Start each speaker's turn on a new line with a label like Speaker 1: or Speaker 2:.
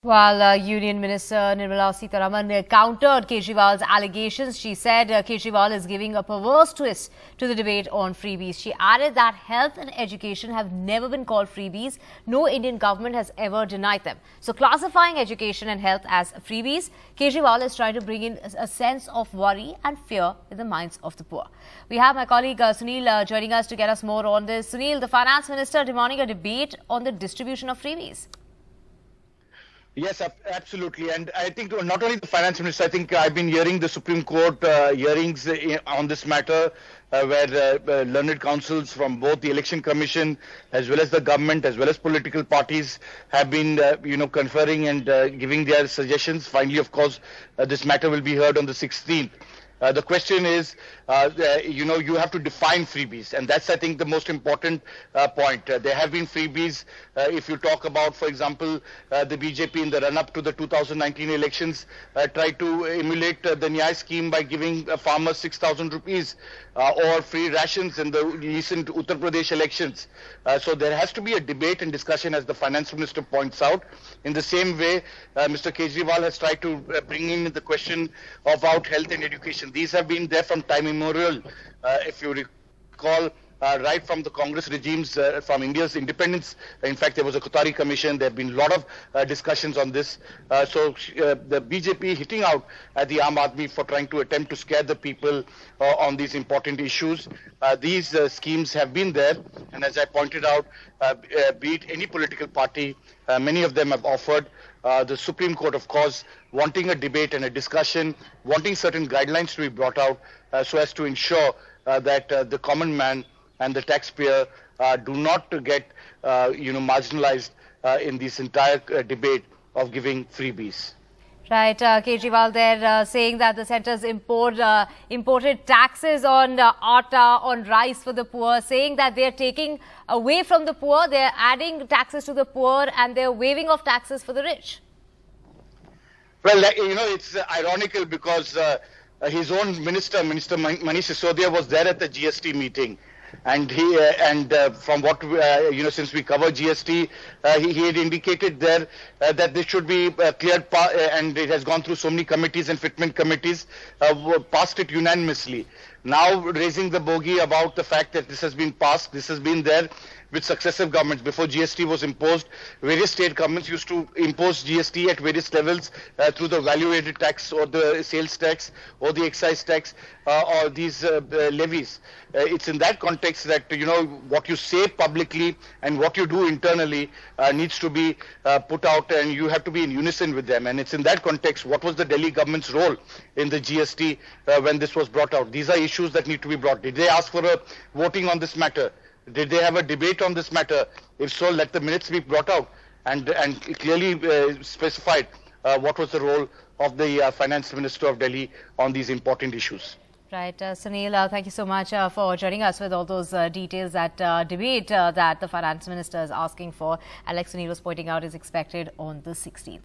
Speaker 1: While Union Minister Nirmala Sitharaman countered Kejriwal's allegations, she said Kejriwal is giving a perverse twist to the debate on freebies. She added that health and education have never been called freebies. No Indian government has ever denied them. So classifying education and health as freebies, Kejriwal is trying to bring in a sense of worry and fear in the minds of the poor. We have my colleague Sunil joining us to get us more on this. Sunil, the finance minister demanding a debate on the distribution of freebies.
Speaker 2: Yes, absolutely. And I think not only the finance minister, I think I've been hearing the Supreme Court hearings on this matter where learned counsels from both the Election Commission as well as the government as well as political parties have been, conferring and giving their suggestions. Finally, of course, this matter will be heard on the 16th. The question is, you have to define freebies, and that's, I think, the most important point. There have been freebies. If you talk about, for example, the BJP in the run-up to the 2019 elections tried to emulate the Nyay scheme by giving farmers 6,000 rupees or free rations in the recent Uttar Pradesh elections. So there has to be a debate and discussion, as the finance minister points out. In the same way, Mr. Kejriwal has tried to bring in the question about health and education. These have been there from time immemorial. If you recall, right from the Congress regimes, from India's independence. In fact, there was a Kothari Commission. There have been a lot of discussions on this. So the BJP hitting out at the Aam Aadmi for trying to attempt to scare the people on these important issues. These schemes have been there. And as I pointed out, be it any political party, many of them have offered. The Supreme Court, of course, wanting a debate and a discussion, wanting certain guidelines to be brought out so as to ensure that the common man and the taxpayer do not get, marginalized in this entire debate of giving freebies.
Speaker 1: Right, Kejriwal there saying that the centre's imported taxes on atta, on rice for the poor, saying that they're taking away from the poor, they're adding taxes to the poor and they're waiving off taxes for the rich.
Speaker 2: Well, it's ironical because his own minister, Manish Sisodia, was there at the GST meeting. And from what since we cover GST, he had indicated there that this should be cleared, and it has gone through so many committees and fitment committees, passed it unanimously. Now raising the bogey about the fact that this has been passed, this has been there with successive governments. Before GST was imposed, various state governments used to impose GST at various levels through the value-added tax or the sales tax or the excise tax or these levies. It's in that context that, what you say publicly and what you do internally needs to be put out, and you have to be in unison with them. And it's in that context, what was the Delhi government's role in the GST when this was brought out? These are issues that need to be brought. Did they ask for a voting on this matter? Did they have a debate on this matter? If so, let the minutes be brought out and clearly specified what was the role of the finance minister of Delhi on these important issues.
Speaker 1: Right, Sunil, thank you so much for joining us with all those details. That debate that the finance minister is asking for, Alex Sunil was pointing out, is expected on the 16th.